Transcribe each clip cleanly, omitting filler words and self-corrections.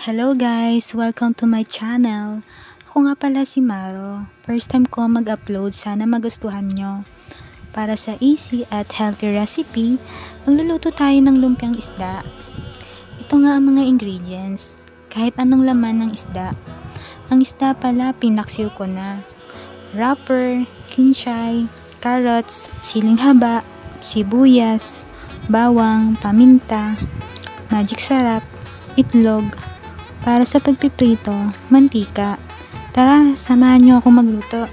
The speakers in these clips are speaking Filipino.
Hello guys! Welcome to my channel. Ako nga pala si Maro. First time ko mag-upload, sana magustuhan nyo. Para sa easy at healthy recipe, magluluto tayo ng lumpiang isda. Ito nga ang mga ingredients. Kahit anong laman ng isda. Ang isda pala, pinaksiw ko na. Wrapper, kinchay, carrots, siling haba, sibuyas, bawang, paminta, magic sarap, itlog. Para sa pagpiprito, mantika. Tara, samahan nyo ako magluto.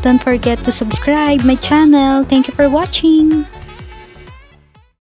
Don't forget to subscribe my channel. Thank you for watching.